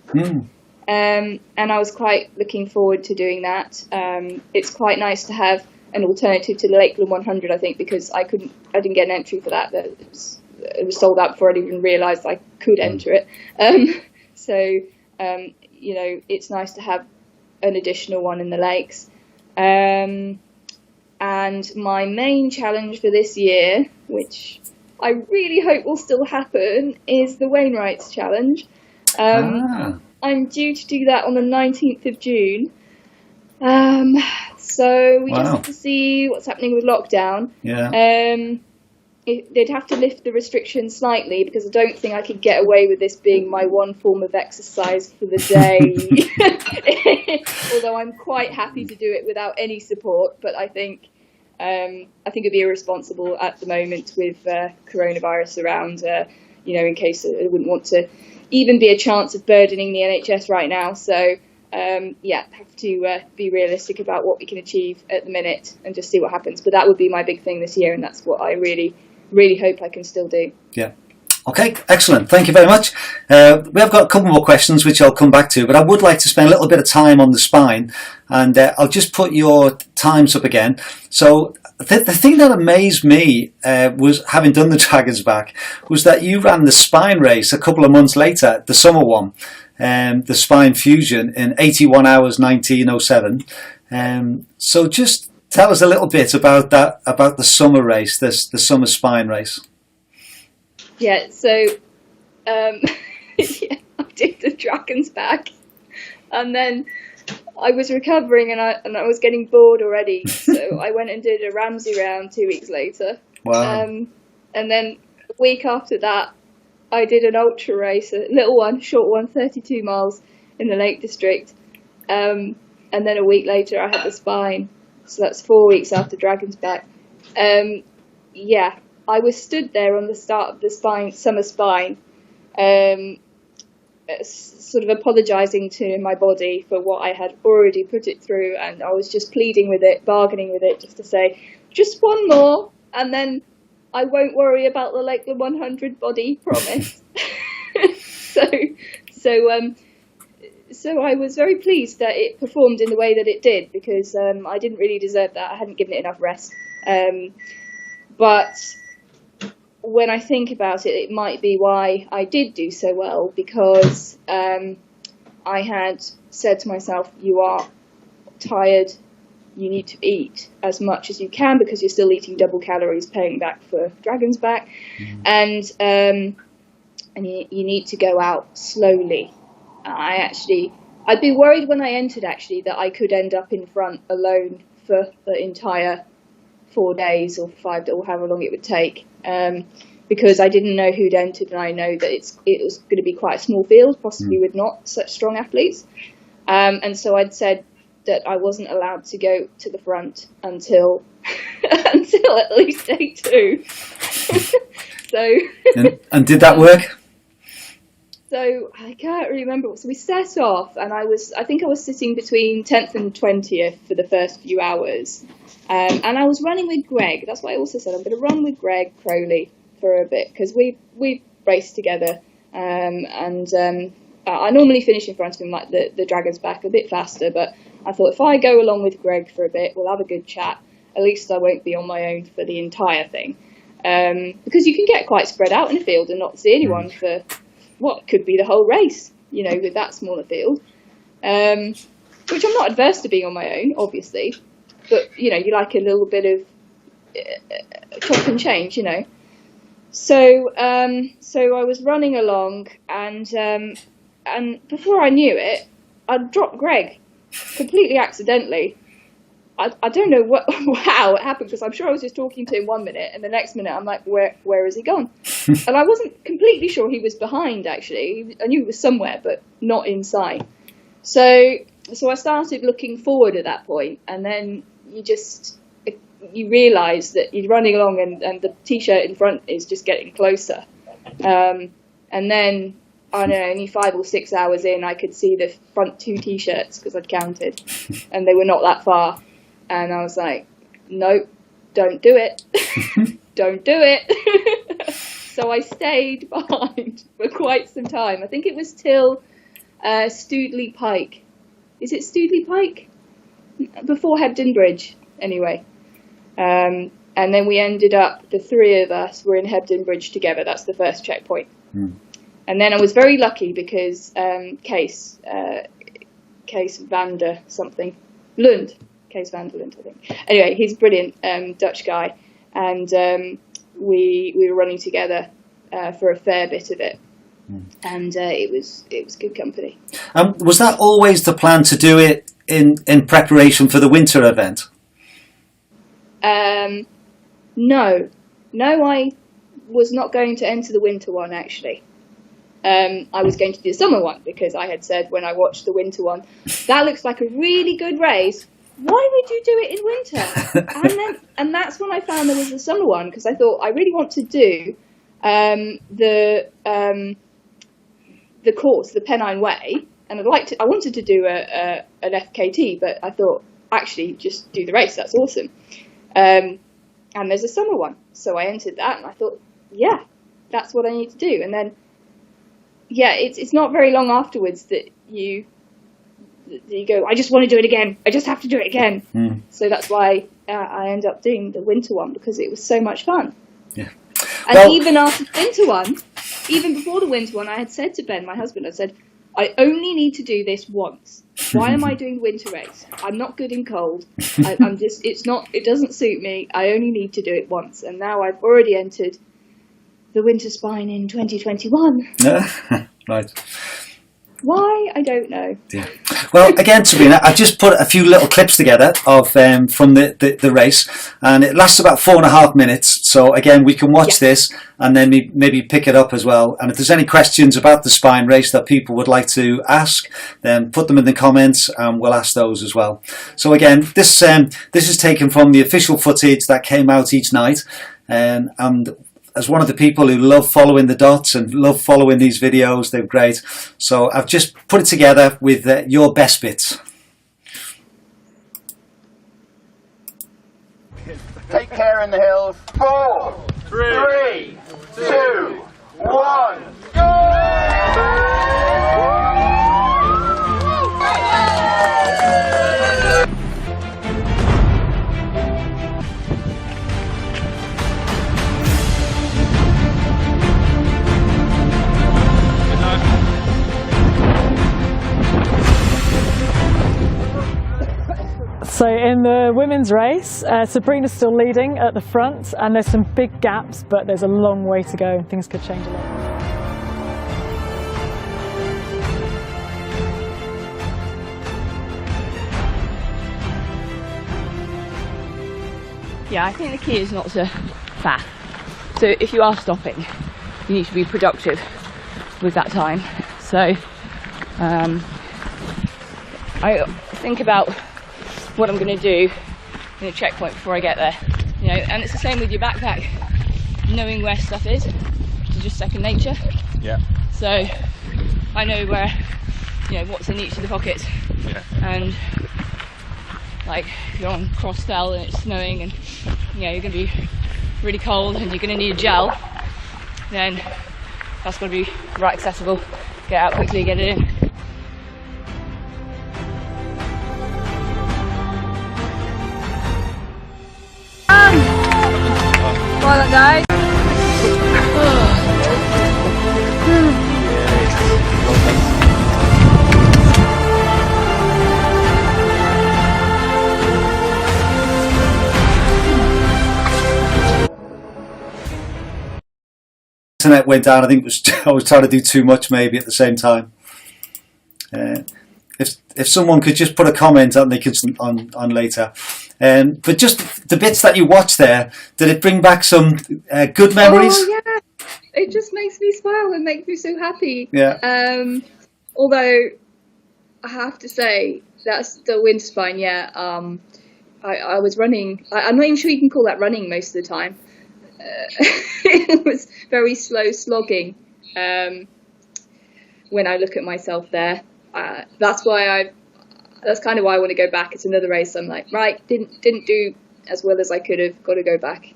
And I was quite looking forward to doing that. It's quite nice to have an alternative to the Lakeland 100, I think, because I didn't get an entry for that. It was sold out before I'd even realised I could enter it. So, it's nice to have an additional one in the lakes. And my main challenge for this year, which I really hope will still happen, is the Wainwright's Challenge. I'm due to do that on the 19th of June. So we just have to see what's happening with lockdown. They'd have to lift the restrictions slightly, because I don't think I could get away with this being my one form of exercise for the day. Although I'm quite happy to do it without any support, but I think it'd be irresponsible at the moment with coronavirus around. In case I wouldn't want to even be a chance of burdening the NHS right now. So have to be realistic about what we can achieve at the minute and just see what happens. But that would be my big thing this year, and that's what I really, really hope I can still do. Yeah. Okay, excellent. Thank you very much. We have got a couple more questions, which I'll come back to, but I would like to spend a little bit of time on the spine, and I'll just put your times up again. So the thing that amazed me was, having done the Dragon's Back, was that you ran the spine race a couple of months later, the summer one, the Spine Fusion, in 81 hours 19:07. So just tell us a little bit about that, about the summer race, the summer spine race. Yeah, so I did the Dragon's Back, and then I was recovering and I was getting bored already, so I went and did a Ramsey round 2 weeks later. Wow. And then a week after that, I did an ultra race, a little one, short one, 32 miles in the Lake District. And then a week later, I had the spine. So that's 4 weeks after Dragon's Back. I was stood there on the start of the summer spine, sort of apologising to my body for what I had already put it through, and I was just pleading with it, bargaining with it, just to say, just one more, and then I won't worry about the Lakeland 100 body, promise. So I was very pleased that it performed in the way that it did, because I didn't really deserve that. I hadn't given it enough rest. But when I think about it, it might be why I did do so well, because I had said to myself, you are tired, you need to eat as much as you can, because you're still eating double calories, paying back for Dragon's Back, and you need to go out slowly. I'd be worried when I entered, actually, that I could end up in front alone for the entire 4 days or 5, or however long it would take, because I didn't know who'd entered, and I know that it was going to be quite a small field, possibly with not such strong athletes, and so I'd said that I wasn't allowed to go to the front until until at least day 2. So and did that work? So I can't remember. So we set off, and I think I was sitting between 10th and 20th for the first few hours. And I was running with Greg. That's what I also said. I'm going to run with Greg Crowley for a bit, because we raced together. I normally finish in front of him, like the Dragon's Back, a bit faster. But I thought if I go along with Greg for a bit, we'll have a good chat. At least I won't be on my own for the entire thing. Because you can get quite spread out in a field and not see anyone for what could be the whole race, you know, with that smaller field. Which I'm not adverse to being on my own, obviously. But, you know, you like a little bit of chop and change, you know. So I was running along, and before I knew it, I'd dropped Greg completely accidentally. I don't know how it happened, because I'm sure I was just talking to him 1 minute, and the next minute I'm like, where has he gone? And I wasn't completely sure he was behind, actually. I knew he was somewhere, but not in sight. So I started looking forward at that point, and then you realise that you're running along, and the T-shirt in front is just getting closer. And then, I don't know, only 5 or 6 hours in, I could see the front 2 T-shirts, because I'd counted, and they were not that far. And I was like, nope, don't do it. Don't do it. So I stayed behind for quite some time. I think it was till Stoodley Pike. Is it Stoodley Pike? Before Hebden Bridge, anyway. And then we ended up, the 3 of us were in Hebden Bridge together. That's the first checkpoint. And then I was very lucky, because Kees Vander something, Lund. Kees van der Lund, I think. Anyway, he's a brilliant Dutch guy, and we were running together for a fair bit of it, and it was good company. Was that always the plan, to do it in preparation for the winter event? No, I was not going to enter the winter one, actually. I was going to do the summer one, because I had said when I watched the winter one, that looks like a really good race. Why would you do it in winter? And that's when I found there was a summer one, because I thought I really want to do the course, the Pennine Way, and I wanted to do an FKT, but I thought, actually, just do the race. That's awesome. And there's a summer one, so I entered that, and I thought, yeah, that's what I need to do. And then, yeah, it's not very long afterwards that you go, I just want to do it again. I just have to do it again. So that's why I ended up doing the winter one, because it was so much fun. Yeah. And even after the winter one, even before the winter one, I had said to Ben, my husband, I said, I only need to do this once. Why am I doing the winter race? I'm not good in cold. It doesn't suit me. I only need to do it once. And now I've already entered the Winter Spine in 2021. Right. Why? I don't know. Yeah. Well, again, Sabrina, I've just put a few little clips together of from the race, and it lasts about 4.5 minutes. So again, we can watch this and then maybe pick it up as well. And if there's any questions about the Spine race that people would like to ask, then put them in the comments, and we'll ask those as well. So again, this is taken from the official footage that came out each night, and as one of the people who love following the dots and love following these videos, they're great. So I've just put it together with your best bits. Take care in the hills. 4, 3, 2, 1, go! So in the women's race, Sabrina's still leading at the front, and there's some big gaps, but there's a long way to go and things could change a lot. Yeah, I think the key is not to faff. So if you are stopping, you need to be productive with that time. So I think about what I'm going to do in a checkpoint before I get there, you know, and it's the same with your backpack. Knowing where stuff is just second nature. Yeah. So I know where, what's in each of the pockets. Yeah. And like if you're on Crossfell and it's snowing and you're going to be really cold and you're going to need a gel, then that's got to be right accessible. Get out quickly, get it in. Well done, guys. Internet went down. I think I was trying to do too much maybe at the same time. If someone could just put a comment on later. But just the bits that you watched there, did it bring back some good memories? Oh yeah, it just makes me smile and makes me so happy. Yeah. Although I have to say that's the winter spine. Yeah. I was running. I'm not even sure you can call that running most of the time. It was very slow slogging. When I look at myself there, that's kind of why I want to go back. It's another race. I'm like, right, didn't do as well as I could have. Got to go back.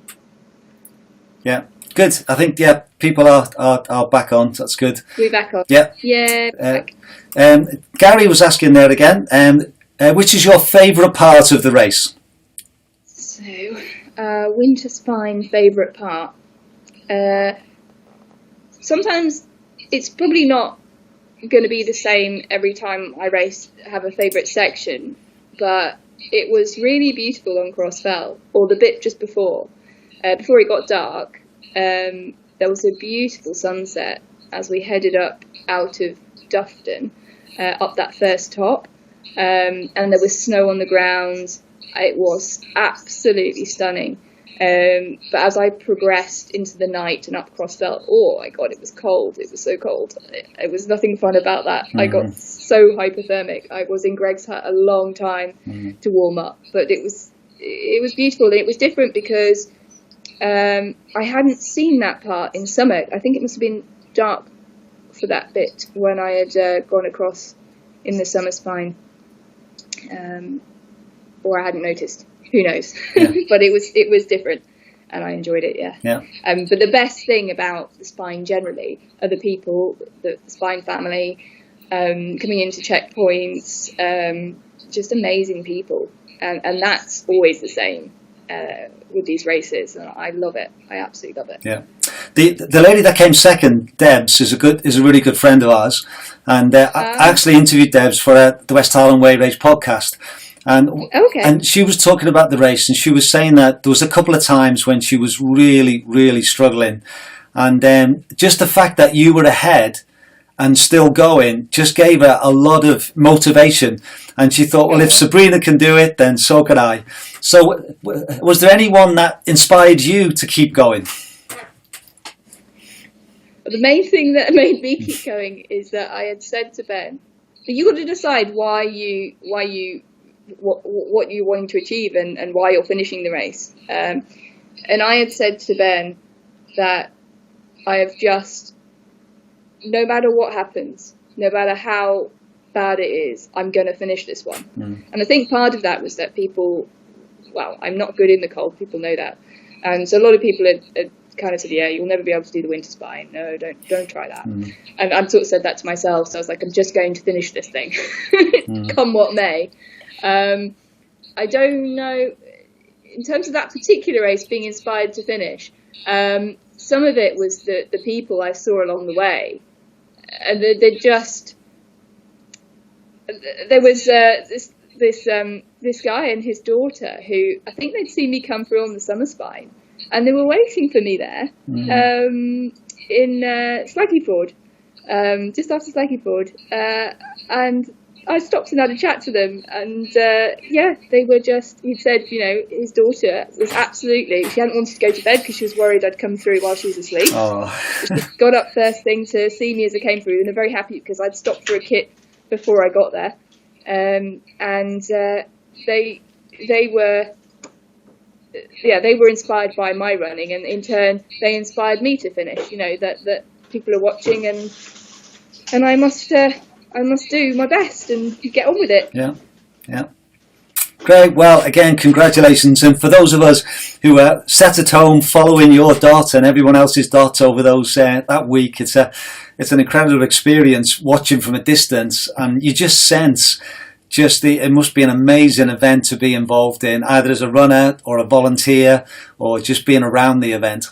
Yeah, good. I think people are back on. So that's good. We're back on. Yeah. Yeah. Back. Gary was asking there again. Which is your favourite part of the race? So, winter spine favourite part. Sometimes it's probably not going to be the same every time I have a favourite section, but it was really beautiful on Crossfell, or the bit just before it got dark. There was a beautiful sunset as we headed up out of Dufton, up that first top, and there was snow on the ground. It was absolutely stunning. But as I progressed into the night and up Crossfell, oh my God, it was cold. It was so cold. It was nothing fun about that. Mm-hmm. I got so hypothermic. I was in Greg's hut a long time to warm up, but it was beautiful. And it was different because I hadn't seen that part in summer. I think it must have been dark for that bit when I had gone across in the summer spine, or I hadn't noticed. Who knows? Yeah. But it was different, and I enjoyed it. Yeah. But the best thing about the spine generally are the people, the spine family, coming into checkpoints, just amazing people, and that's always the same with these races, and I love it. I absolutely love it. Yeah. The lady that came second, Debs, is a really good friend of ours, and I actually interviewed Debs for the West Highland Way Race podcast. And she was talking about the race, and she was saying that there was a couple of times when she was really, really struggling. And just the fact that you were ahead and still going just gave her a lot of motivation. And she thought, well, if Sabrina can do it, then so can I. So was there anyone that inspired you to keep going? The main thing that made me keep going is that I had said to Ben, you've got to decide what you're wanting to achieve and why you're finishing the race. And I had said to Ben that I have just, no matter what happens, no matter how bad it is, I'm going to finish this one. And I think part of that was that people, well, I'm not good in the cold, people know that. And so a lot of people had kind of said, yeah, you'll never be able to do the winter spine. No, don't try that. And I sort of said that to myself. So I was like, I'm just going to finish this thing, come what may. I don't know, in terms of that particular race being inspired to finish, some of it was the people I saw along the way, and there was this guy and his daughter who I think they'd seen me come through on the summer spine, and they were waiting for me there in Slaggy Ford, just after Slaggy Ford, and I stopped and had a chat to them, and they were just, he'd said, his daughter was she hadn't wanted to go to bed because she was worried I'd come through while she was asleep. She got up first thing to see me as I came through, and they're very happy because I'd stopped for a kit before I got there. They were inspired by my running, and in turn they inspired me to finish, that people are watching, and and I must do my best and get on with it. Yeah, yeah. Great. Well, again, congratulations. And for those of us who are sat at home following your dot and everyone else's dot over that week, it's an incredible experience watching from a distance, and you just sense it must be an amazing event to be involved in, either as a runner or a volunteer or just being around the event.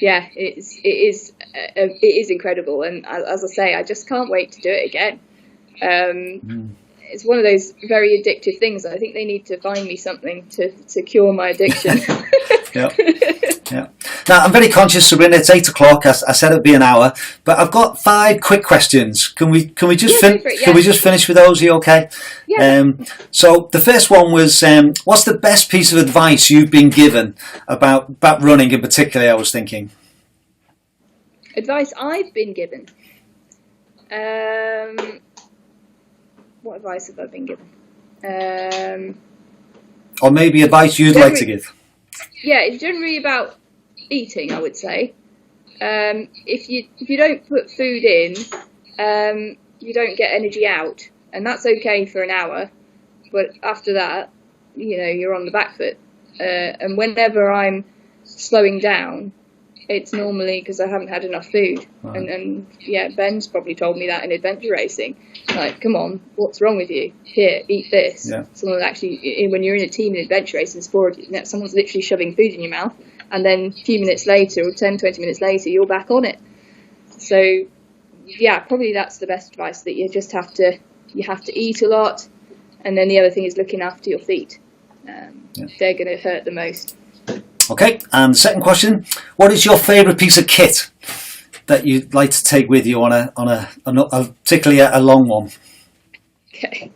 Yeah, it is incredible, and as I say, I just can't wait to do it again. It's one of those very addictive things. I think they need to find me something to cure my addiction. Yeah. Yeah. Now, I'm very conscious, Sabrina, it's 8 o'clock. I said it'd be an hour, but I've got 5 quick questions. Can we just Can we just finish with those? Are you okay? Yeah. So the first one was, what's the best piece of advice you've been given about running in particular? I was thinking. Advice I've been given. What advice have I been given? Or maybe advice you'd like to give. Yeah, it's generally about eating, I would say. If you don't put food in, you don't get energy out, and that's okay for an hour. But after that, you're on the back foot. And whenever I'm slowing down, it's normally because I haven't had enough food. Right. And yeah, Ben's probably told me that in adventure racing. Like, come on, what's wrong with you? Here, eat this. Yeah. Someone actually, when you're in a team in adventure racing sport, someone's literally shoving food in your mouth, and then a few minutes later, or 10, 20 minutes later, you're back on it. So, yeah, probably that's the best advice, that you just have to eat a lot, and then the other thing is looking after your feet. They're going to hurt the most. Okay, and the second question, what is your favourite piece of kit that you'd like to take with you on a particularly a long one? Okay.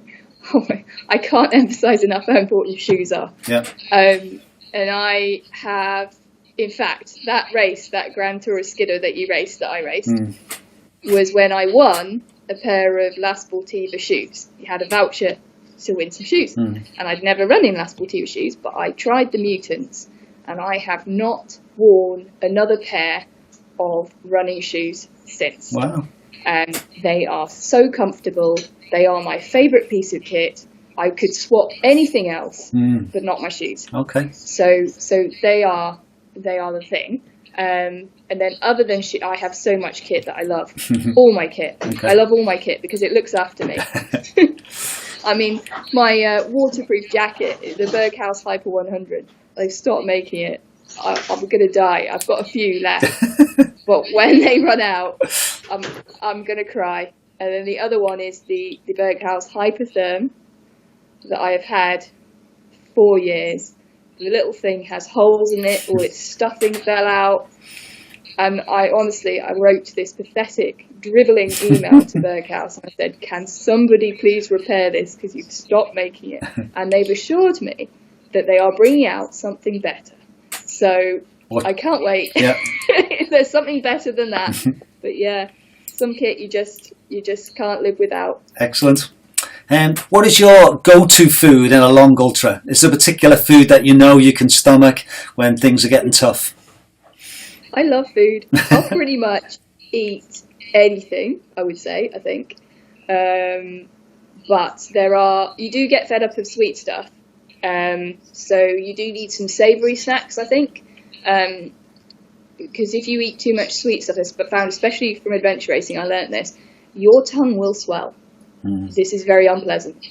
I can't emphasise enough how important shoes are. Yeah. And I have, in fact, that Grand Tour of Skidder that you raced, that I raced, was when I won a pair of La Sportiva shoes. You had a voucher to win some shoes. And I'd never run in La Sportiva shoes, but I tried the Mutants, and I have not worn another pair of running shoes since. Wow. They are so comfortable. They are my favourite piece of kit. I could swap anything else, but not my shoes. Okay. So they are the thing. And then other than I have so much kit that I love. All my kit. Okay. I love all my kit because it looks after me. I mean, my waterproof jacket, the Berghaus Hyper 100, they've stopped making it. I'm going to die. I've got a few left. But when they run out, I'm going to cry. And then the other one is the Berghaus Hypertherm that I have had 4 years. The little thing has holes in it, all its stuffing fell out. And I wrote this pathetic, drivelling email to Berghaus, and I said, can somebody please repair this, because you've stopped making it. And they've assured me that they are bringing out something better. So I can't wait. Yeah. If there's something better than that. But yeah, some kit you just can't live without. Excellent. And what is your go-to food in a long ultra? Is there a particular food that you can stomach when things are getting tough? I love food. I'll pretty much eat anything, I would say, I think. But you do get fed up of sweet stuff. So you do need some savoury snacks, I think. Because if you eat too much sweet stuff, found especially from adventure racing, I learnt this, your tongue will swell. This is very unpleasant.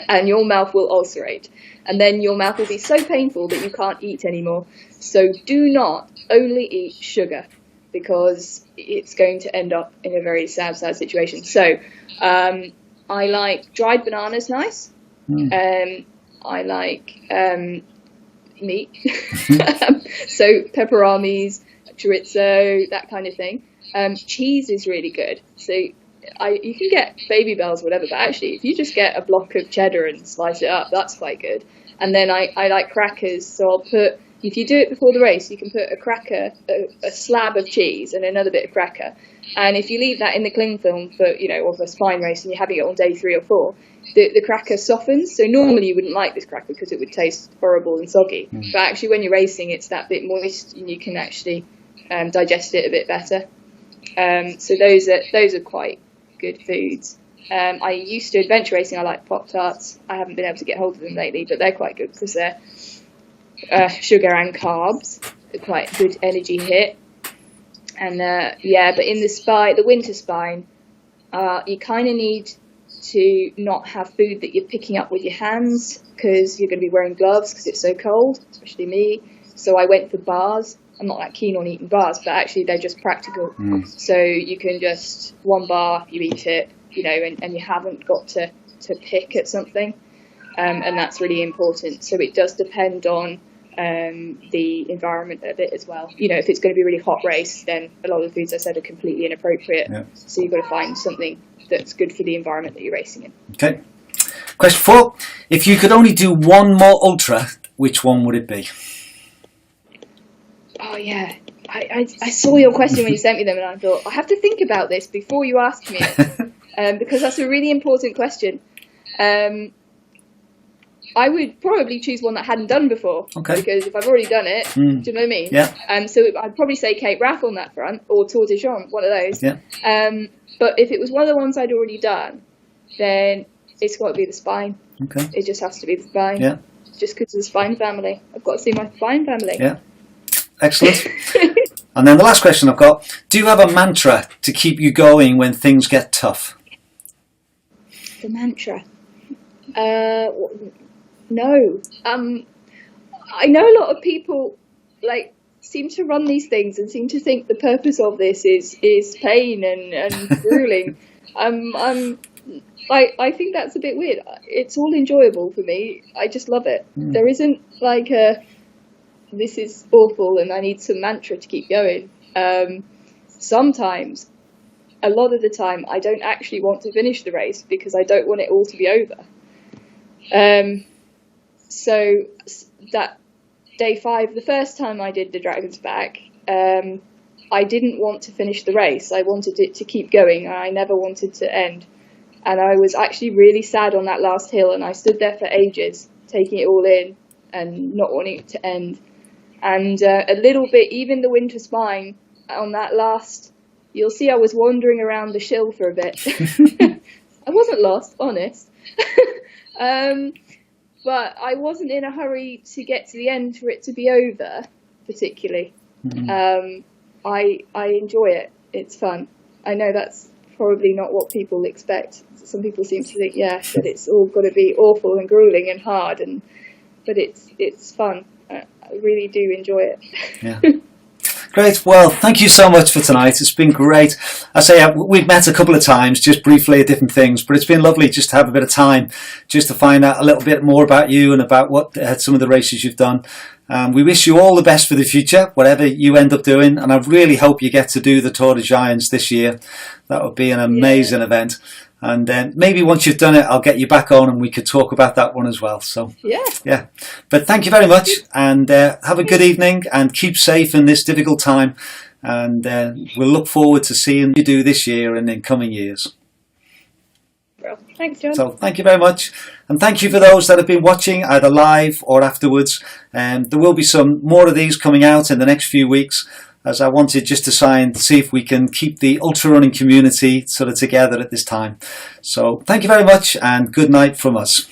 And your mouth will ulcerate. And then your mouth will be so painful that you can't eat anymore. So do not only eat sugar, because it's going to end up in a very sad situation. So I like dried bananas, nice. I like meat. So pepperonis, chorizo, that kind of thing. Cheese is really good. So you can get Baby Bells, whatever, but actually if you just get a block of cheddar and slice it up, that's quite good. And then I like crackers, so I'll put, if you do it before the race, you can put a cracker, a slab of cheese and another bit of cracker. And if you leave that in the cling film for, of a spine race, and you're having it on day 3 or 4, the cracker softens. So normally you wouldn't like this cracker because it would taste horrible and soggy. But actually when you're racing, it's that bit moist and you can actually digest it a bit better. So those are quite good foods. I used to adventure racing. I like Pop-Tarts. I haven't been able to get hold of them lately, but they're quite good because they're sugar and carbs. They're quite a good energy hit. And but in the winter spine, you kind of need to not have food that you're picking up with your hands because you're going to be wearing gloves because it's so cold, especially me. So I went for bars. I'm not that keen on eating bars, but actually they're just practical. So you can just one bar, you eat it, and you haven't got to pick at something. And that's really important. So it does depend on the environment of it as well. If it's going to be a really hot race, then a lot of the foods I said are completely inappropriate. Yeah. So you've got to find something that's good for the environment that you're racing in. Okay. Question 4. If you could only do one more ultra, which one would it be? Oh, yeah. I saw your question when you sent me them, and I thought, I have to think about this before you ask me it, because that's a really important question. I would probably choose one that I hadn't done before, because if I've already done it, do you know what I mean? Yeah. So I'd probably say Cape Wrath on that front, or Tour de Jean, one of those. Yeah. But if it was one of the ones I'd already done, then it's got to be the Spine. Okay. It just has to be the Spine. Yeah. Just because of the Spine family. I've got to see my Spine family. Yeah. Excellent. And then the last question I've got, do you have a mantra to keep you going when things get tough? The mantra? No. I know a lot of people seem to run these things and seem to think the purpose of this is pain and grueling. I think that's a bit weird. It's all enjoyable for me. I just love it. There isn't this is awful and I need some mantra to keep going. Sometimes, a lot of the time, I don't actually want to finish the race because I don't want it all to be over. So that day 5, the first time I did the Dragon's Back, I didn't want to finish the race. I wanted it to keep going and I never wanted to end. And I was actually really sad on that last hill and I stood there for ages, taking it all in and not wanting it to end. And a little bit, even the Winter Spine, on that last, you'll see I was wandering around the Shill for a bit. I wasn't lost, honest. But I wasn't in a hurry to get to the end for it to be over, particularly. I enjoy it. It's fun. I know that's probably not what people expect. Some people seem to think, that it's all got to be awful and grueling and hard, but it's fun. I really do enjoy it. Yeah. Great. Well, thank you so much for tonight. It's been great. I say we've met a couple of times, just briefly at different things, but it's been lovely just to have a bit of time just to find out a little bit more about you and about what some of the races you've done. We wish you all the best for the future, whatever you end up doing, and I really hope you get to do the Tour de Giants this year. That would be an amazing event. And maybe once you've done it, I'll get you back on and we could talk about that one as well. So yeah. But thank you very much, and have a good evening and keep safe in this difficult time. And we'll look forward to seeing you do this year and in coming years. Well, thanks, John. So thank you very much. And thank you for those that have been watching either live or afterwards. There will be some more of these coming out in the next few weeks, as I wanted just to see if we can keep the ultra running community sort of together at this time. So thank you very much and good night from us.